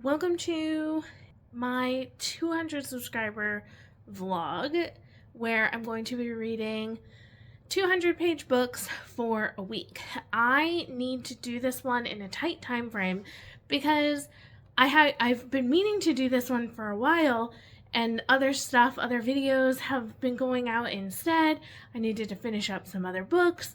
Welcome to my 200 subscriber vlog where I'm going to be reading 200-page books for a week. I need to do this one in a tight time frame because I've been meaning to do this one for a while, and other videos have been going out instead. I needed to finish up some other books.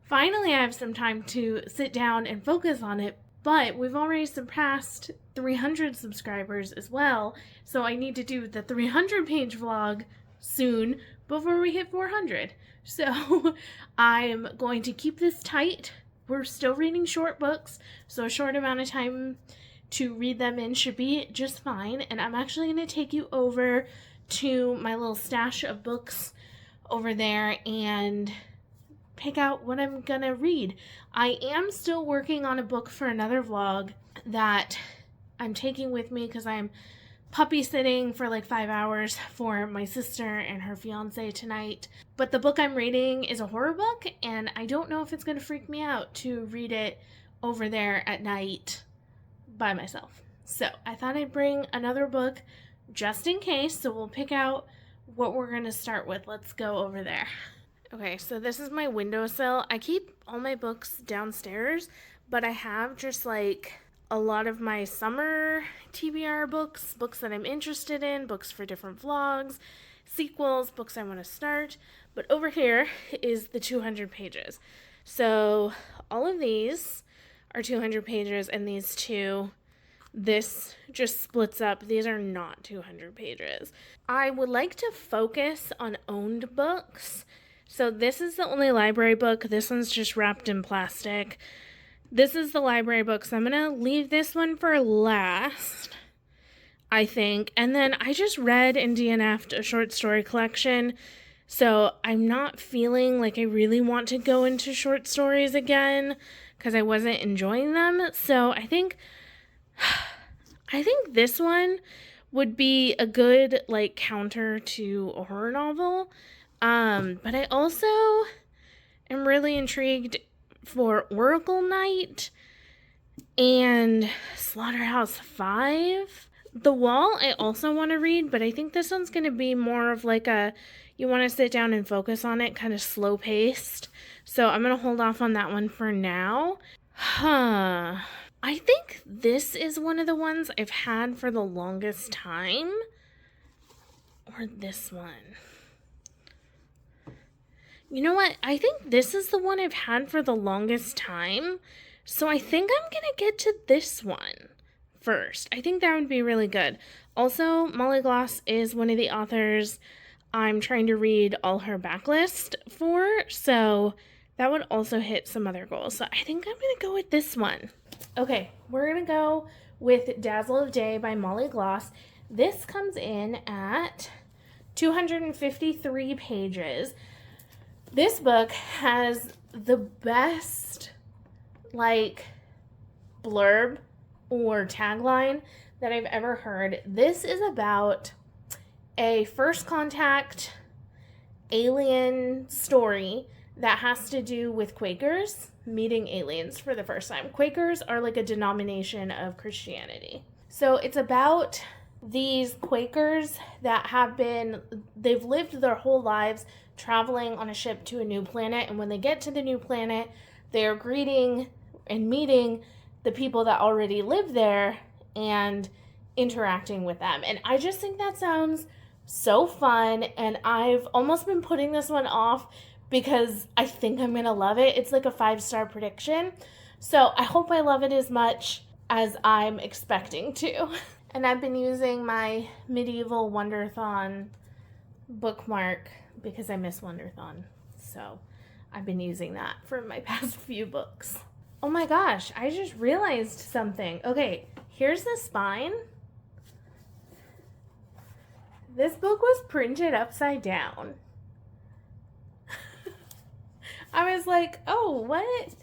Finally, I have some time to sit down and focus on it, but we've already surpassed 300 subscribers as well, so I need to do the 300-page vlog soon before we hit 400. So I'm going to keep this tight. We're still reading short books, so a short amount of time to read them in should be just fine. And I'm actually going to take you over to my little stash of books over there and pick out what I'm gonna read. I am still working on a book for another vlog that I'm taking with me because I'm puppy sitting for like 5 hours for my sister and her fiance tonight. But the book I'm reading is a horror book, and I don't know if it's gonna freak me out to read it over there at night by myself. So I thought I'd bring another book just in case, so we'll pick out what we're gonna start with. Let's go over there. Okay, so this is my windowsill. I keep all my books downstairs, but I have just like a lot of my summer TBR books that I'm interested in, books for different vlogs, sequels, books I want to start. But over here is the 200 pages. So all of these are 200 pages, and these two, this just splits up. These are not 200 pages. I would like to focus on owned books. So this is the only library book. This one's just wrapped in plastic. This is the library book, so I'm going to leave this one for last, I think. And then I just read and DNF'd a short story collection, so I'm not feeling like I really want to go into short stories again because I wasn't enjoying them. So I think this one would be a good like counter to a horror novel. But I also am really intrigued for Oracle Night and Slaughterhouse-Five. The Wall I also want to read, but I think this one's going to be more of like you want to sit down and focus on it, kind of slow paced. So I'm going to hold off on that one for now. I think this is one of the ones I've had for the longest time. Or this one. You know what? I think this is the one I've had for the longest time. So I think I'm going to get to this one first. I think that would be really good. Also, Molly Gloss is one of the authors I'm trying to read all her backlist for. So that would also hit some other goals. So I think I'm going to go with this one. Okay, we're going to go with Dazzle of Day by Molly Gloss. This comes in at 253 pages. This book has the best, like, blurb or tagline that I've ever heard. This is about a first contact alien story that has to do with Quakers meeting aliens for the first time. Quakers are like a denomination of Christianity. So it's about these Quakers that they've lived their whole lives traveling on a ship to a new planet, and when they get to the new planet, they are greeting and meeting the people that already live there and interacting with them. And I just think that sounds so fun, and I've almost been putting this one off because I think I'm gonna love it. It's like a 5-star prediction, so I hope I love it as much as I'm expecting to. And I've been using my Medieval Wonderthon bookmark because I miss Wonderthon. So I've been using that for my past few books. Oh my gosh, I just realized something. Okay, here's the spine. This book was printed upside down. I was like, oh, what?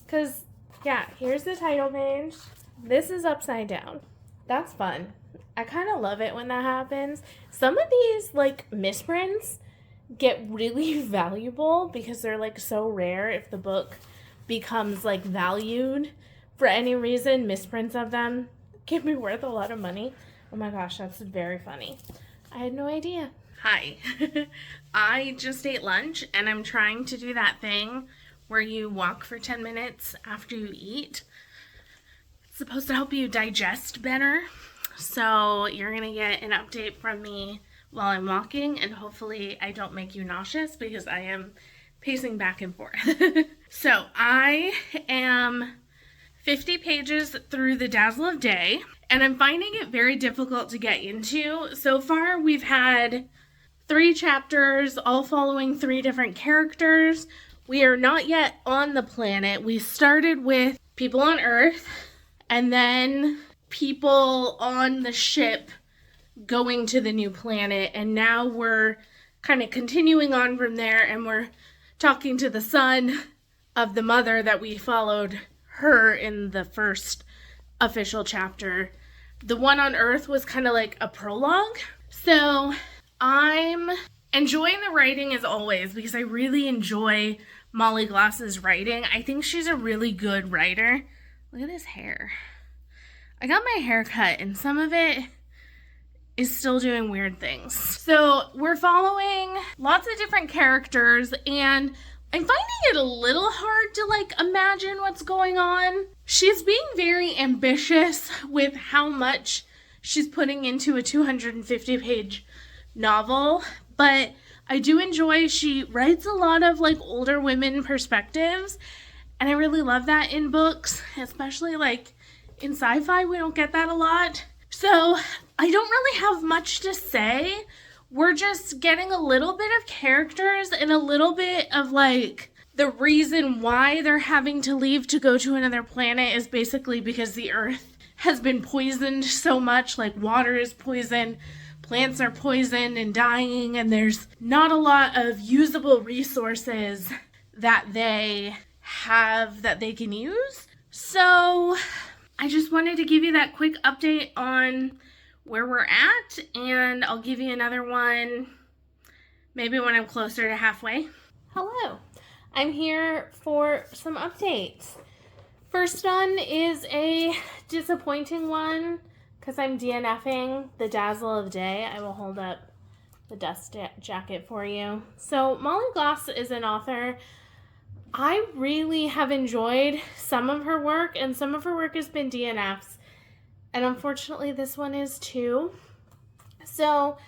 Because, yeah, here's the title page. This is upside down. That's fun. I kind of love it when that happens. Some of these, like, misprints get really valuable because they're, like, so rare. If the book becomes, like, valued for any reason, misprints of them can be worth a lot of money. Oh my gosh, that's very funny. I had no idea. Hi. I just ate lunch and I'm trying to do that thing where you walk for 10 minutes after you eat. It's supposed to help you digest better. So you're going to get an update from me while I'm walking, and hopefully I don't make you nauseous because I am pacing back and forth. So I am 50 pages through The Dazzle of Day, and I'm finding it very difficult to get into. So far, we've had 3 chapters, all following 3 different characters. We are not yet on the planet. We started with people on Earth, and then people on the ship going to the new planet, and now we're kind of continuing on from there, and we're talking to the son of the mother that we followed her in the first official chapter. The one on Earth was kind of like a prologue. So I'm enjoying the writing as always because I really enjoy Molly Gloss's writing. I think she's a really good writer. Look at this hair. I got my hair cut and some of it is still doing weird things. So we're following lots of different characters and I'm finding it a little hard to imagine what's going on. She's being very ambitious with how much she's putting into a 250-page novel, but I do enjoy she writes a lot of older women perspectives, and I really love that in books, especially in sci-fi. We don't get that a lot. So I don't really have much to say. We're just getting a little bit of characters and a little bit of the reason why they're having to leave to go to another planet is basically because the Earth has been poisoned so much. Water is poisoned, plants are poisoned and dying, and there's not a lot of usable resources that they have that they can use. So I just wanted to give you that quick update on where we're at, and I'll give you another one maybe when I'm closer to halfway. Hello, I'm here for some updates. First one is a disappointing one because I'm DNFing The Dazzle of Day. I will hold up the dust jacket for you. So Molly Gloss is an author. I really have enjoyed some of her work, and some of her work has been DNFs. And unfortunately, this one is too. So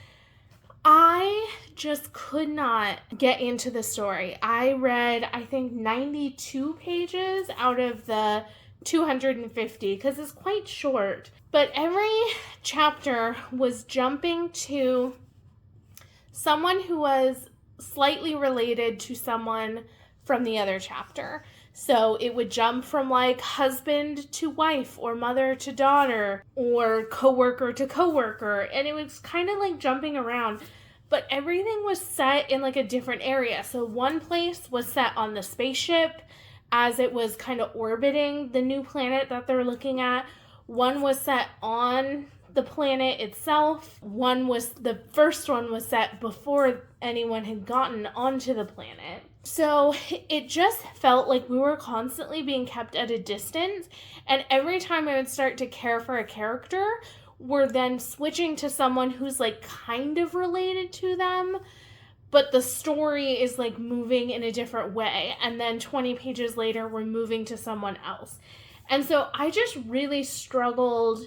I just could not get into the story. I read, I think, 92 pages out of the 250 because it's quite short. But every chapter was jumping to someone who was slightly related to someone from the other chapter. So it would jump from husband to wife or mother to daughter or coworker to coworker, and it was kind of jumping around, but everything was set in a different area. So one place was set on the spaceship as it was kind of orbiting the new planet that they're looking at. One was set on the planet itself. The first one was set before anyone had gotten onto the planet. So it just felt like we were constantly being kept at a distance, and every time I would start to care for a character, we're then switching to someone who's kind of related to them, but the story is moving in a different way, and then 20 pages later we're moving to someone else. And so I just really struggled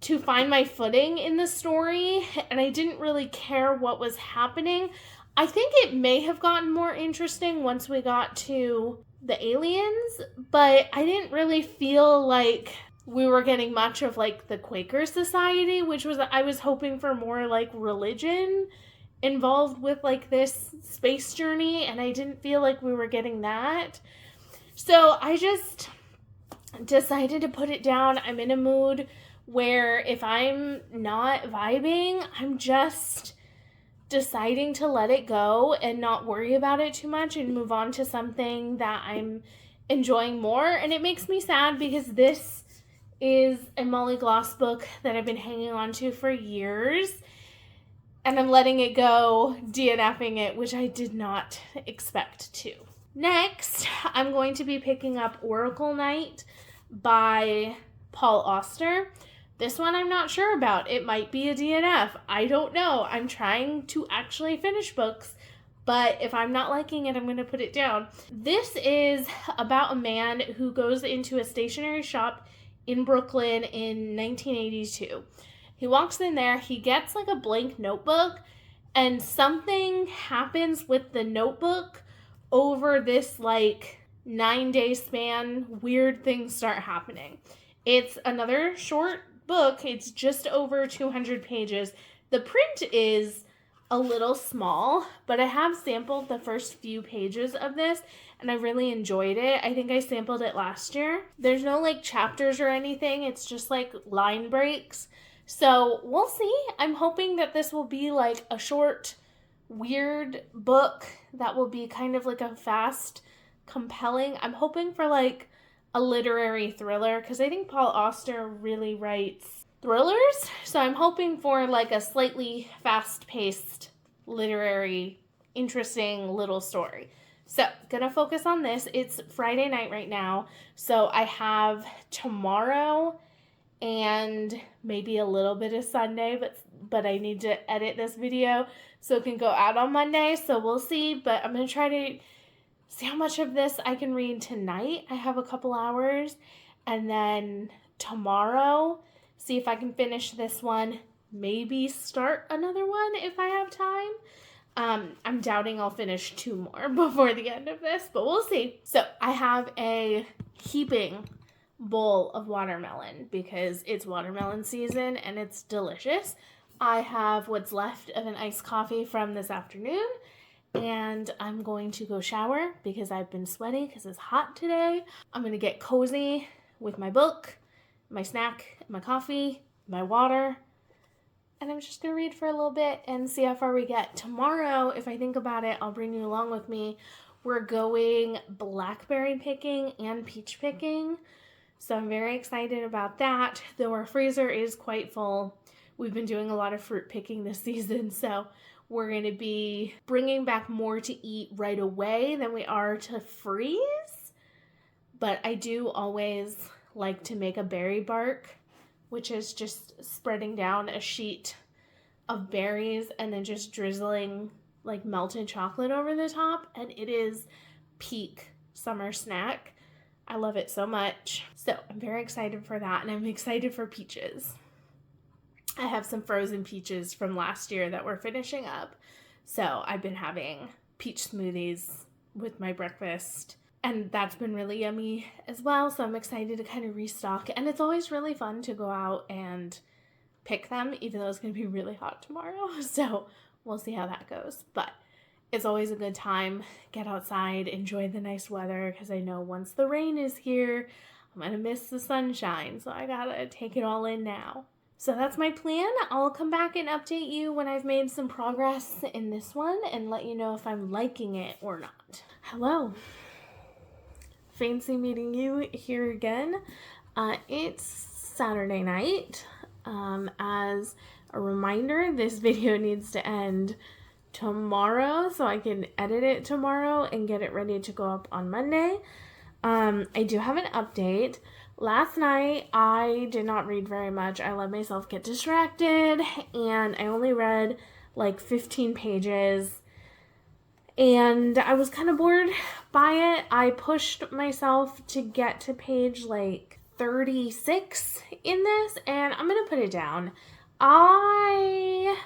to find my footing in the story, and I didn't really care what was happening. I think it may have gotten more interesting once we got to the aliens, but I didn't really feel like we were getting much of the Quaker Society, which was, I was hoping for more religion involved with this space journey, and I didn't feel like we were getting that. So I just decided to put it down. I'm in a mood where if I'm not vibing, I'm just deciding to let it go and not worry about it too much and move on to something that I'm enjoying more. And it makes me sad because this is a Molly Gloss book that I've been hanging on to for years, and I'm letting it go, DNFing it, which I did not expect to. Next, I'm going to be picking up Oracle Night by Paul Auster. This one I'm not sure about. It might be a DNF. I don't know. I'm trying to actually finish books, but if I'm not liking it, I'm going to put it down. This is about a man who goes into a stationery shop in Brooklyn in 1982. He walks in there, he gets like a blank notebook, and something happens with the notebook over this like 9-day span. Weird things start happening. It's another short book. It's just over 200 pages. The print is a little small, but I have sampled the first few pages of this and I really enjoyed it. I think I sampled it last year. There's no like chapters or anything. It's just like line breaks. So we'll see. I'm hoping that this will be like a short, weird book that will be kind of like a fast, compelling. I'm hoping for like a literary thriller because I think Paul Auster really writes thrillers. So I'm hoping for like a slightly fast-paced, literary, interesting little story. So gonna focus on this. It's Friday night right now. So I have tomorrow and maybe a little bit of Sunday, but I need to edit this video so it can go out on Monday. So we'll see, but I'm going to try to see how much of this I can read tonight. I have a couple hours, and then tomorrow, see if I can finish this one, maybe start another one if I have time. I'm doubting I'll finish 2 more before the end of this, but we'll see. So I have a heaping bowl of watermelon because it's watermelon season and it's delicious. I have what's left of an iced coffee from this afternoon, and I'm going to go shower because I've been sweaty because it's hot today. I'm going to get cozy with my book, my snack, my coffee, my water, and I'm just going to read for a little bit and see how far we get. Tomorrow, if I think about it, I'll bring you along with me. We're going blackberry picking and peach picking. So I'm very excited about that, though our freezer is quite full. We've been doing a lot of fruit picking this season, so we're going to be bringing back more to eat right away than we are to freeze. But I do always like to make a berry bark, which is just spreading down a sheet of berries and then just drizzling like melted chocolate over the top, and it is peak summer snack. I love it so much. So I'm very excited for that, and I'm excited for peaches. I have some frozen peaches from last year that we're finishing up. So I've been having peach smoothies with my breakfast, and that's been really yummy as well. So I'm excited to kind of restock, and it's always really fun to go out and pick them, even though it's going to be really hot tomorrow. So we'll see how that goes. But it's always a good time. Get outside, enjoy the nice weather, because I know once the rain is here, I'm going to miss the sunshine. So I got to take it all in now. So that's my plan. I'll come back and update you when I've made some progress in this one and let you know if I'm liking it or not. Hello. Fancy meeting you here again. It's Saturday night. As a reminder, this video needs to end tomorrow so I can edit it tomorrow and get it ready to go up on Monday. I do have an update. Last night I did not read very much. I let myself get distracted and I only read like 15 pages and I was kind of bored by it. I pushed myself to get to page like 36 in this, and I'm gonna put it down. I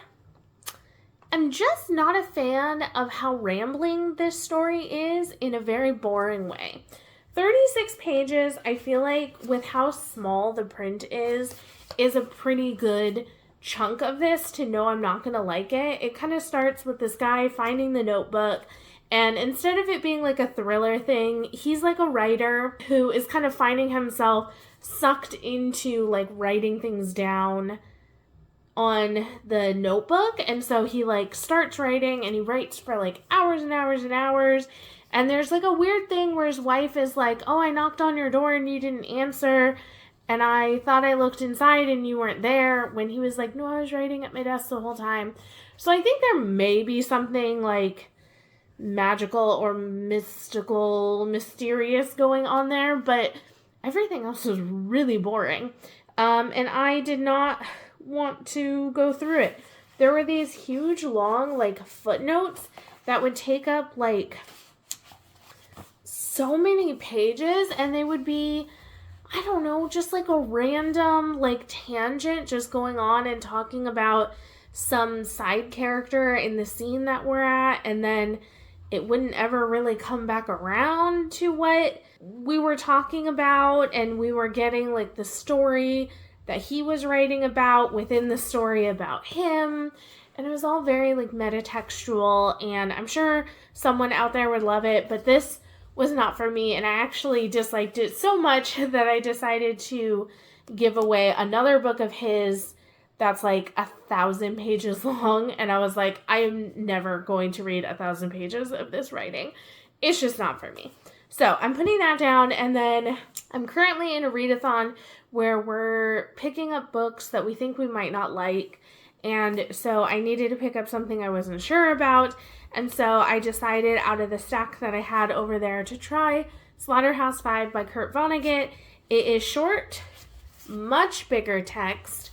am just not a fan of how rambling this story is in a very boring way. 36 pages, I feel like with how small the print is a pretty good chunk of this to know I'm not gonna like it. It kind of starts with this guy finding the notebook, and instead of it being like a thriller thing, he's like a writer who is kind of finding himself sucked into like writing things down on the notebook. And so he like starts writing and he writes for like hours and hours and hours. And there's like a weird thing where his wife is like, oh, I knocked on your door and you didn't answer. And I thought I looked inside and you weren't there, when he was like, no, I was writing at my desk the whole time. So I think there may be something like magical or mystical, mysterious going on there, but everything else was really boring. And I did not want to go through it. There were these huge, long, like, footnotes that would take up, like, so many pages, and they would be, I don't know, just like a random, like, tangent just going on and talking about some side character in the scene that we're at, and then it wouldn't ever really come back around to what we were talking about, and we were getting, like, the story that he was writing about within the story about him, and it was all very, like, metatextual, and I'm sure someone out there would love it, but this was not for me, and I actually disliked it so much that I decided to give away another book of his that's like 1,000 pages long, and I was like, I am never going to read 1,000 pages of this writing. It's just not for me. So I'm putting that down, and then I'm currently in a readathon where we're picking up books that we think we might not like, and so I needed to pick up something I wasn't sure about, and so I decided out of the stack that I had over there to try Slaughterhouse-Five by Kurt Vonnegut. It is short, much bigger text,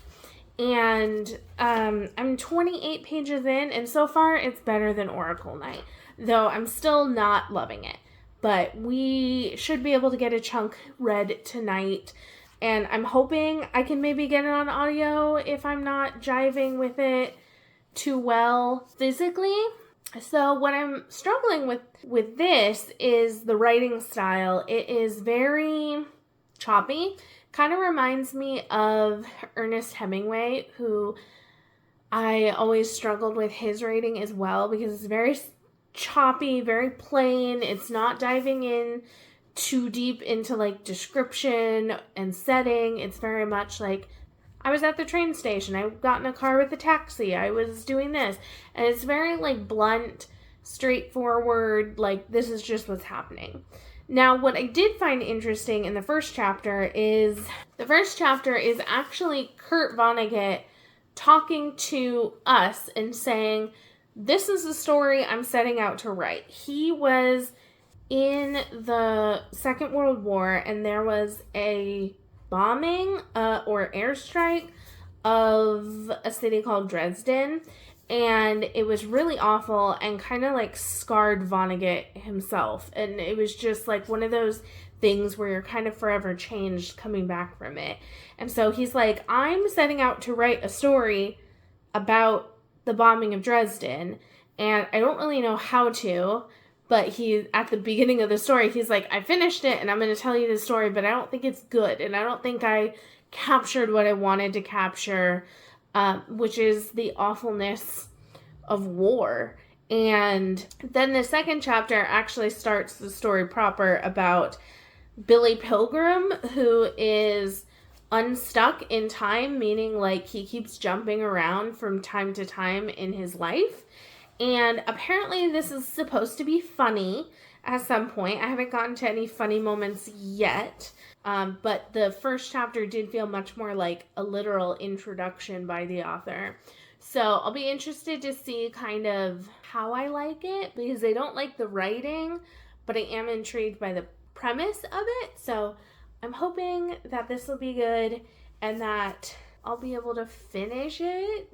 and I'm 28 pages in, and so far it's better than Oracle Night, though I'm still not loving it. But we should be able to get a chunk read tonight, and I'm hoping I can maybe get it on audio if I'm not jiving with it too well physically. So what I'm struggling with this is the writing style. It is very choppy. Kind of reminds me of Ernest Hemingway, who I always struggled with his writing as well, because it's very choppy, very plain. It's not diving in too deep into like description and setting. It's very much like, I was at the train station, I got in a car with a taxi, I was doing this. And it's very like blunt, straightforward, like this is just what's happening. Now, what I did find interesting in the first chapter is actually Kurt Vonnegut talking to us and saying, this is the story I'm setting out to write. He was in the Second World War, and there was a bombing or airstrike of a city called Dresden, and it was really awful and kind of like scarred Vonnegut himself, and it was just like one of those things where you're kind of forever changed coming back from it. And so he's like, I'm setting out to write a story about the bombing of Dresden, and I don't really know how to, but he, at the beginning of the story, he's like, I finished it and I'm going to tell you the story, but I don't think it's good, and I don't think I captured what I wanted to capture, which is the awfulness of war. And then the second chapter actually starts the story proper about Billy Pilgrim, who is unstuck in time, meaning like he keeps jumping around from time to time in his life. And apparently this is supposed to be funny at some point. I haven't gotten to any funny moments yet. But the first chapter did feel much more like a literal introduction by the author. So I'll be interested to see kind of how I like it, because I don't like the writing, but I am intrigued by the premise of it. So I'm hoping that this will be good and that I'll be able to finish it.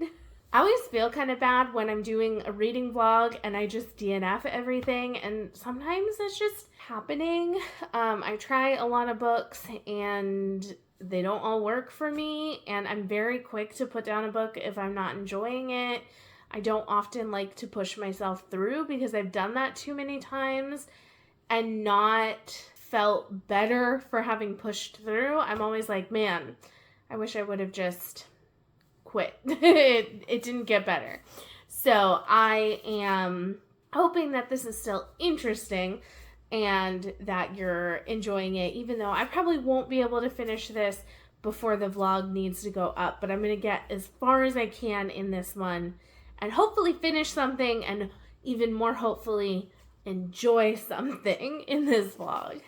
I always feel kind of bad when I'm doing a reading vlog and I just DNF everything, and sometimes it's just happening. I try a lot of books and they don't all work for me, and I'm very quick to put down a book if I'm not enjoying it. I don't often like to push myself through because I've done that too many times and not felt better for having pushed through. I'm always like, man, I wish I would have just quit. It didn't get better. So I am hoping that this is still interesting and that you're enjoying it, even though I probably won't be able to finish this before the vlog needs to go up, but I'm going to get as far as I can in this one and hopefully finish something, and even more hopefully enjoy something in this vlog.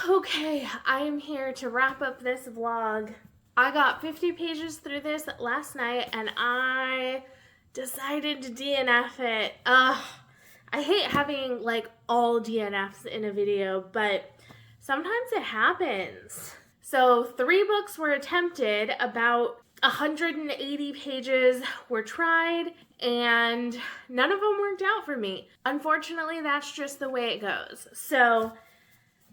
Okay, I am here to wrap up this vlog. I got 50 pages through this last night and I decided to DNF it. I hate having like all DNFs in a video, but sometimes it happens. So 3 books were attempted, about 180 pages were tried, and none of them worked out for me. Unfortunately, that's just the way it goes. So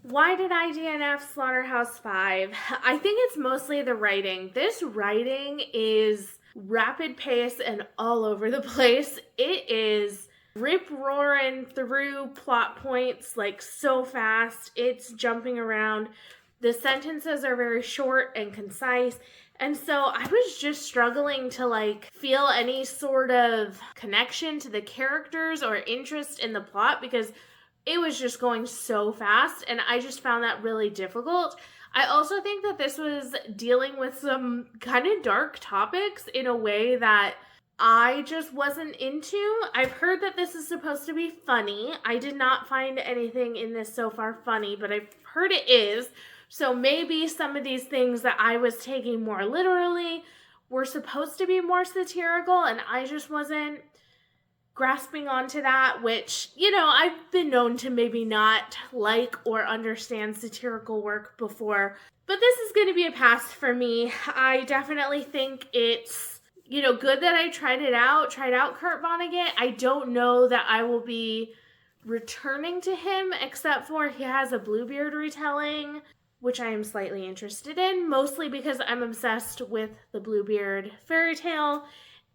why did I DNF Slaughterhouse-5? I think it's mostly the writing. This writing is rapid pace and all over the place. It is rip-roaring through plot points like so fast. It's jumping around. The sentences are very short and concise. And so I was just struggling to like feel any sort of connection to the characters or interest in the plot because it was just going so fast, and I just found that really difficult. I also think that this was dealing with some kind of dark topics in a way that I just wasn't into. I've heard that this is supposed to be funny. I did not find anything in this so far funny, but I've heard it is. So maybe some of these things that I was taking more literally were supposed to be more satirical, and I just wasn't grasping onto that, which, you know, I've been known to maybe not like or understand satirical work before, but this is going to be a pass for me. I definitely think it's, you know, good that I tried out Kurt Vonnegut. I don't know that I will be returning to him, except for he has a Bluebeard retelling, which I am slightly interested in, mostly because I'm obsessed with the Bluebeard fairy tale.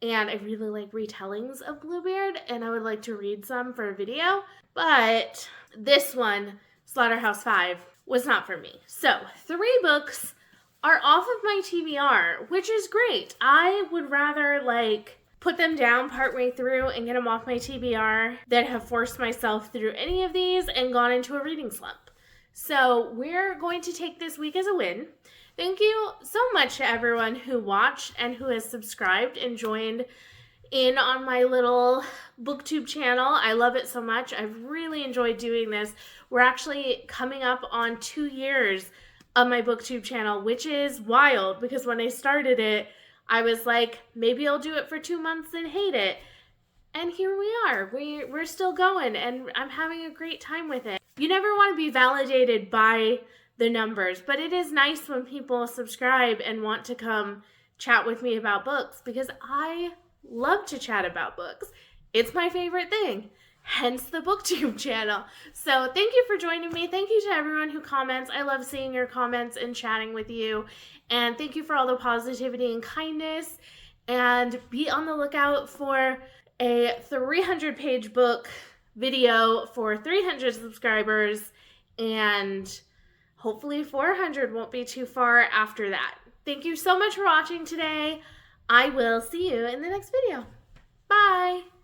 And I really like retellings of Bluebeard, and I would like to read some for a video. But this one, Slaughterhouse-5, was not for me. So 3 books are off of my TBR, which is great. I would rather like put them down partway through and get them off my TBR than have forced myself through any of these and gone into a reading slump. So we're going to take this week as a win. Thank you so much to everyone who watched and who has subscribed and joined in on my little booktube channel. I love it so much. I've really enjoyed doing this. We're actually coming up on 2 years of my booktube channel, which is wild because when I started it, I was like, maybe I'll do it for 2 months and hate it. And here we are. We're still going, and I'm having a great time with it. You never want to be validated by the numbers, but it is nice when people subscribe and want to come chat with me about books because I love to chat about books. It's my favorite thing, hence the booktube channel. So thank you for joining me. Thank you to everyone who comments. I love seeing your comments and chatting with you, and thank you for all the positivity and kindness, and be on the lookout for a 300-page book video for 300 subscribers, and hopefully 400 won't be too far after that. Thank you so much for watching today. I will see you in the next video. Bye!